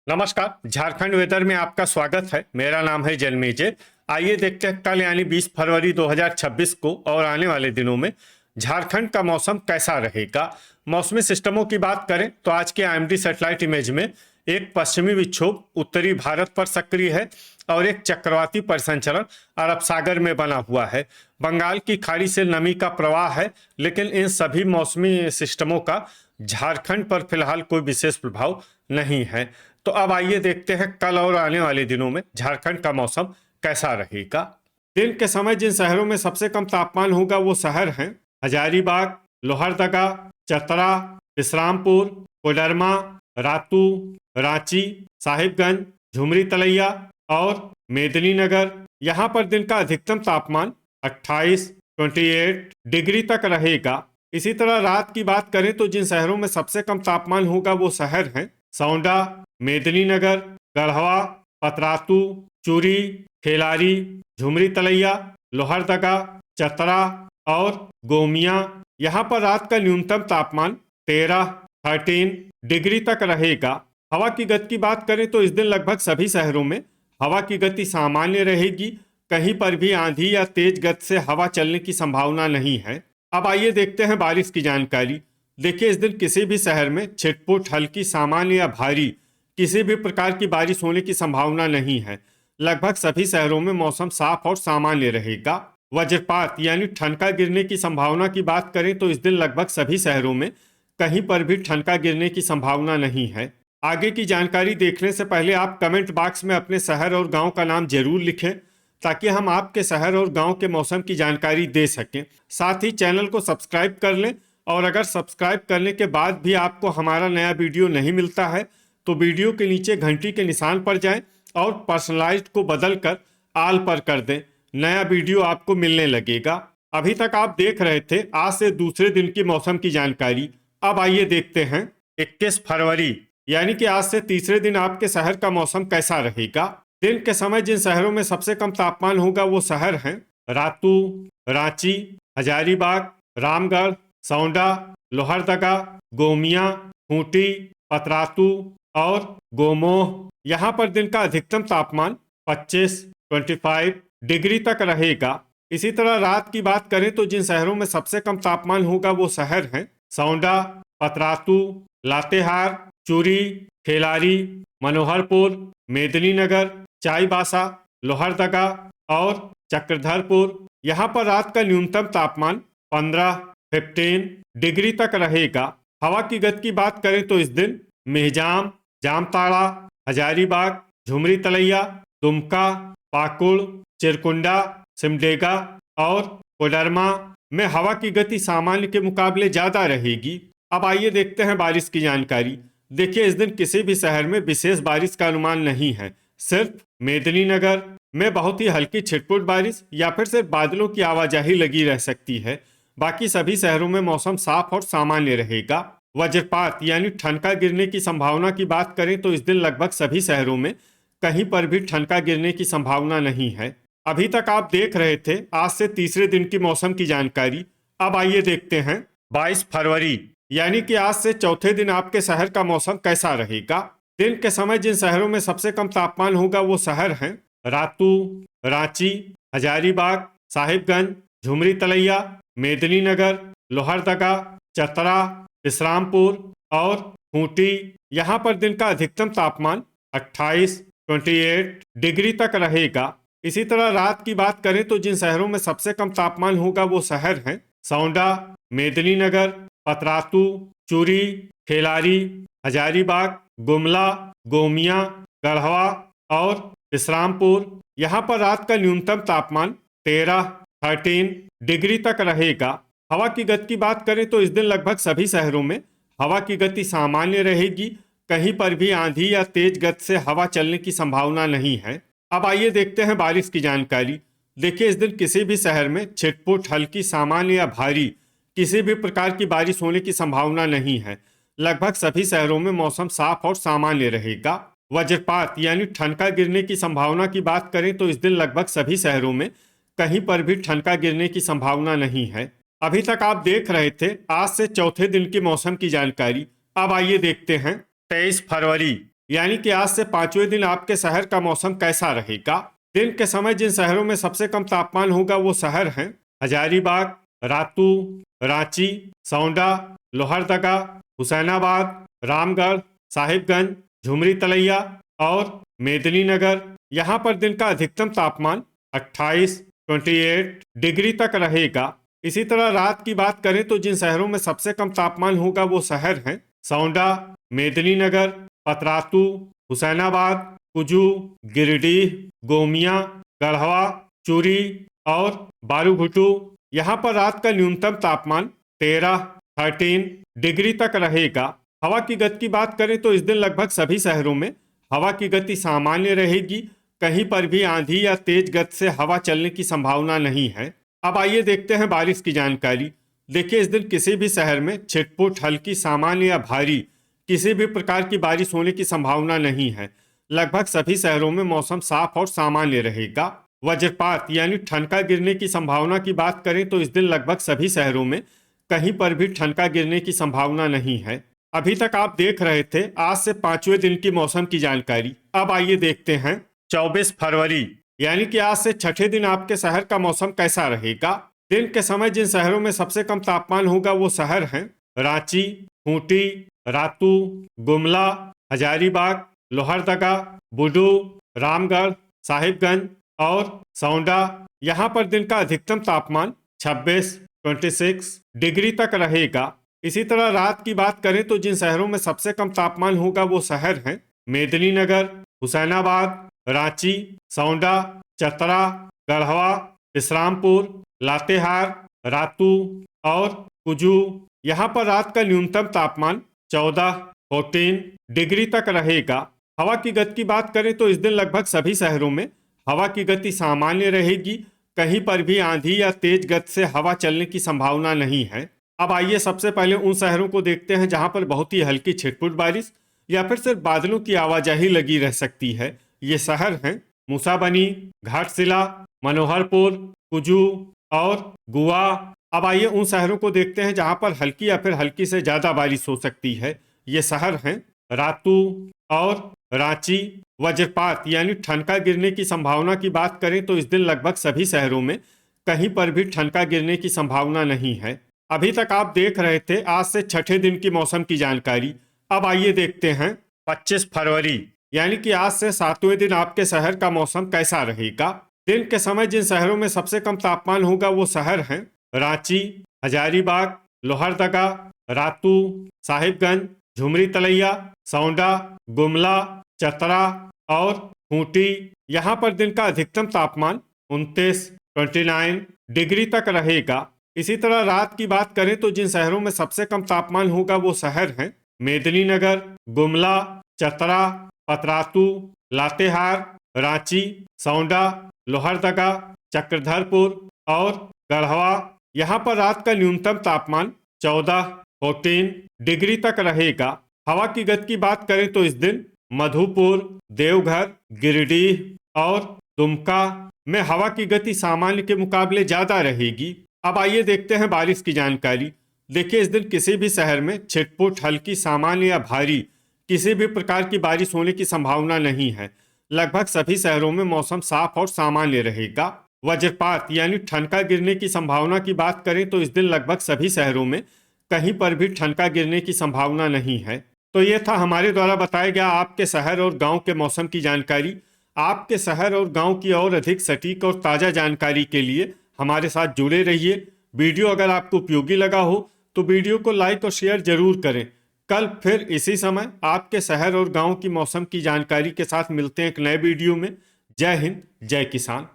नमस्कार, झारखंड वेदर में आपका स्वागत है। मेरा नाम है जन्मेजय। आइए देखते हैं कल यानी 20 फरवरी 2026 को और आने वाले दिनों में झारखंड का मौसम कैसा रहेगा। मौसमी सिस्टमों की बात करें तो आज के आईएमडी सैटेलाइट इमेज में एक पश्चिमी विक्षोभ उत्तरी भारत पर सक्रिय है और एक चक्रवाती परिसंचरण अरब सागर में बना हुआ है। बंगाल की खाड़ी से नमी का प्रवाह है, लेकिन इन सभी मौसमी सिस्टमों का झारखंड पर फिलहाल कोई विशेष प्रभाव नहीं है। तो अब आइए देखते हैं कल और आने वाले दिनों में झारखंड का मौसम कैसा रहेगा। दिन के समय जिन शहरों में सबसे कम तापमान होगा वो शहर हैं हजारीबाग, लोहरदगा, चतरा, विश्रामपुर, कोडरमा, रातू, रांची, साहिबगंज, झुमरी तलैया और मेदिनीनगर। यहाँ पर दिन का अधिकतम तापमान 28 डिग्री तक रहेगा। इसी तरह रात की बात करें तो जिन शहरों में सबसे कम तापमान होगा वो शहर हैं सौंडा, मेदिनीनगर, गढ़वा, पतरातू, चूरी, खेलारी, झुमरी तलैया, लोहरदगा, चतरा और गोमिया। यहाँ पर रात का न्यूनतम तापमान 13 डिग्री तक रहेगा। हवा की गति की बात करें तो इस दिन लगभग सभी शहरों में हवा की गति सामान्य रहेगी। कहीं पर भी आंधी या तेज गति से हवा चलने की संभावना नहीं है। अब आइए देखते हैं बारिश की जानकारी। देखिए, इस दिन किसी भी शहर में छिटपुट, हल्की, सामान्य या भारी किसी भी प्रकार की बारिश होने की संभावना नहीं है। लगभग सभी शहरों में मौसम साफ और सामान्य रहेगा। वज्रपात यानी ठनका गिरने की संभावना की बात करें तो इस दिन लगभग सभी शहरों में कहीं पर भी ठनका गिरने की संभावना नहीं है। आगे की जानकारी देखने से पहले आप कमेंट बॉक्स में अपने शहर और गांव का नाम जरूर लिखें, ताकि हम आपके शहर और गांव के मौसम की जानकारी दे सकें। साथ ही चैनल को सब्सक्राइब कर लें, और अगर सब्सक्राइब करने के बाद भी आपको हमारा नया वीडियो नहीं मिलता है तो वीडियो के नीचे घंटी के निशान पर जाएं और पर्सनलाइज्ड को बदलकर आल पर कर दें। नया वीडियो आपको मिलने लगेगा। अभी तक आप देख रहे थे आज से दूसरे दिन की मौसम की जानकारी। अब आइए देखते हैं 21 फरवरी यानी कि आज से तीसरे दिन आपके शहर का मौसम कैसा रहेगा। दिन के समय जिन शहरों में सबसे कम तापमान होगा वो शहर हैं रातू, रांची, हजारीबाग, रामगढ़, सौंडा, लोहरदगा, गोमिया, खूंटी, पतरातू और गोमोह। यहाँ पर दिन का अधिकतम तापमान 25 डिग्री तक रहेगा। इसी तरह रात की बात करें तो जिन शहरों में सबसे कम तापमान होगा वो शहर हैं सौंडा, पतरातू, लातेहार, चूरी, खेलारी, मनोहरपुर, मेदिनीनगर, चाईबासा, लोहरदगा और चक्रधरपुर। यहाँ पर रात का न्यूनतम तापमान 15 डिग्री तक रहेगा। हवा की गति की बात करें तो इस दिन मेहजाम, जामताड़ा, हजारीबाग, झुमरी तलैया, दुमका, पाकुड़, चिरकुंडा, सिमडेगा और कोडरमा में हवा की गति सामान्य के मुकाबले ज्यादा रहेगी। अब आइए देखते हैं बारिश की जानकारी। देखिए, इस दिन किसी भी शहर में विशेष बारिश का अनुमान नहीं है। सिर्फ मेदिनीनगर में बहुत ही हल्की छिटपुट बारिश या फिर सिर्फ बादलों की आवाजाही लगी रह सकती है। बाकी सभी शहरों में मौसम साफ और सामान्य रहेगा। वज्रपात यानी ठनका गिरने की संभावना की बात करें तो इस दिन लगभग सभी शहरों में कहीं पर भी ठनका गिरने की संभावना नहीं है। अभी तक आप देख रहे थे आज से तीसरे दिन की मौसम की जानकारी। अब आइए देखते हैं 22 फरवरी यानी कि आज से चौथे दिन आपके शहर का मौसम कैसा रहेगा। दिन के समय जिन शहरों में सबसे कम तापमान होगा वो शहर हैं रातू, रांची, हजारीबाग, साहिबगंज, झुमरी तलैया, मेदिनीनगर, लोहरदगा, चतरा, विश्रामपुर और खूंटी। यहाँ पर दिन का अधिकतम तापमान 28 डिग्री तक रहेगा। इसी तरह रात की बात करें तो जिन शहरों में सबसे कम तापमान होगा वो शहर हैं सौंडा, मेदिनीनगर, पतरातू, चूरी, खेलारी, हजारीबाग, गुमला, गोमिया, गढ़वा और विश्रामपुर। यहाँ पर रात का न्यूनतम तापमान 13 डिग्री तक रहेगा। हवा की गति की बात करें तो इस दिन लगभग सभी शहरों में हवा की गति सामान्य रहेगी। कहीं पर भी आंधी या तेज गति से हवा चलने की संभावना नहीं है। अब आइए देखते हैं बारिश की जानकारी। देखिए, इस दिन किसी भी शहर में छिटपुट, हल्की, सामान्य या भारी किसी भी प्रकार की बारिश होने की संभावना नहीं है। लगभग सभी शहरों में मौसम साफ और सामान्य रहेगा। वज्रपात यानी ठनका गिरने की संभावना की बात करें तो इस दिन लगभग सभी शहरों में कहीं पर भी ठनका गिरने की संभावना नहीं है। अभी तक आप देख रहे थे आज से चौथे दिन की मौसम की जानकारी। अब आइए देखते हैं 23 फरवरी यानी कि आज से 5वें दिन आपके शहर का मौसम कैसा रहेगा। दिन के समय जिन शहरों में सबसे कम तापमान होगा वो शहर हैं हजारीबाग, रातू, रांची, सौंडा, लोहरदगा, हुसैनाबाद, रामगढ़, साहिबगंज, झुमरी तलैया और मेदिनीनगर। यहाँ पर दिन का अधिकतम तापमान 28 डिग्री तक रहेगा। इसी तरह रात की बात करें तो जिन शहरों में सबसे कम तापमान होगा वो शहर हैं सौंडा, मेदिनीनगर, पतरातू, हुसैनाबाद, कुजू, गिरिडीह, गोमिया, गढ़वा, चूरी और बारूघुटू। यहाँ पर रात का न्यूनतम तापमान 13 डिग्री तक रहेगा। हवा की गति की बात करें तो इस दिन लगभग सभी शहरों में हवा की गति सामान्य रहेगी। कहीं पर भी आंधी या तेज गति से हवा चलने की संभावना नहीं है। अब आइए देखते हैं बारिश की जानकारी। देखिए, इस दिन किसी भी शहर में छिटपुट, हल्की, सामान्य या भारी किसी भी प्रकार की बारिश होने की संभावना नहीं है। लगभग सभी शहरों में मौसम साफ और सामान्य रहेगा। वज्रपात यानी ठनका गिरने की संभावना की बात करें तो इस दिन लगभग सभी शहरों में कहीं पर भी ठनका गिरने की संभावना नहीं है। अभी तक आप देख रहे थे आज से 5वें दिन की मौसम की जानकारी। अब आइए देखते हैं 24 फरवरी यानी कि आज से 6ठे दिन आपके शहर का मौसम कैसा रहेगा। दिन के समय जिन शहरों में सबसे कम तापमान होगा वो शहर हैं रांची, खूंटी, रातू, गुमला, हजारीबाग, लोहरदगा, बुडू, रामगढ़, साहिबगंज और सौंडा। यहाँ पर दिन का अधिकतम तापमान 26 डिग्री तक रहेगा। इसी तरह रात की बात करें तो जिन शहरों में सबसे कम तापमान होगा वो शहर हैं मेदिनीनगर, हुसैनाबाद, रांची, सौंडा, चतरा, गढ़वा, इस्लामपुर, लातेहार, रातू और कुजू। यहाँ पर रात का न्यूनतम तापमान 14 डिग्री तक रहेगा। हवा की गति की बात करें तो इस दिन लगभग सभी शहरों में हवा की गति सामान्य रहेगी। कहीं पर भी आंधी या तेज गति से हवा चलने की संभावना नहीं है। अब आइए सबसे पहले उन शहरों को देखते हैं जहां पर बहुत ही हल्की छिटपुट बारिश या फिर सिर्फ बादलों की आवाजाही लगी रह सकती है। ये शहर हैं मूसाबनी, घाटशिला, मनोहरपुर, कुजू और गुआ। अब आइए उन शहरों को देखते हैं जहां पर हल्की या फिर हल्की से ज्यादा बारिश हो सकती है। ये शहर हैं रातू और रांची। वज्रपात यानी ठनका गिरने की संभावना की बात करें तो इस दिन लगभग सभी शहरों में कहीं पर भी ठनका गिरने की संभावना नहीं है। अभी तक आप देख रहे थे आज से 6ठे दिन की मौसम की जानकारी। अब आइए देखते हैं 25 फरवरी यानी कि आज से 7वें दिन आपके शहर का मौसम कैसा रहेगा। दिन के समय जिन शहरों में सबसे कम तापमान होगा वो शहर हैं रांची, हजारीबाग, लोहरदगा, रातू, साहिबगंज, झुमरी तलैया, सौंडा, गुमला, चतरा और खूंटी। यहाँ पर दिन का अधिकतम तापमान 29 डिग्री तक रहेगा। इसी तरह रात की बात करें तो जिन शहरों में सबसे कम तापमान होगा वो शहर हैं मेदिनीनगर, गुमला, चतरा, पतरातू, लातेहार, रांची, सौंडा, लोहरदगा, चक्रधरपुर और गढ़वा। यहाँ पर रात का न्यूनतम तापमान 14 डिग्री तक रहेगा। हवा की गति की बात करें तो इस दिन मधुपुर, देवघर, गिरिडीह और दुमका में हवा की गति सामान्य के मुकाबले ज्यादा रहेगी। अब आइए देखते हैं बारिश की जानकारी। देखिए, इस दिन किसी भी शहर में छिटपुट, हल्की, सामान्य या भारी किसी भी प्रकार की बारिश होने की संभावना नहीं है। लगभग सभी शहरों में मौसम साफ और सामान्य रहेगा। वज्रपात यानी ठनका गिरने की संभावना की बात करें तो इस दिन लगभग सभी शहरों में कहीं पर भी ठनका गिरने की संभावना नहीं है। तो ये था हमारे द्वारा बताया गया आपके शहर और गांव के मौसम की जानकारी। आपके शहर और गांव की और अधिक सटीक और ताज़ा जानकारी के लिए हमारे साथ जुड़े रहिए। वीडियो अगर आपको उपयोगी लगा हो तो वीडियो को लाइक और शेयर जरूर करें। कल फिर इसी समय आपके शहर और गांव की मौसम की जानकारी के साथ मिलते हैं एक नए वीडियो में। जय हिंद, जय किसान।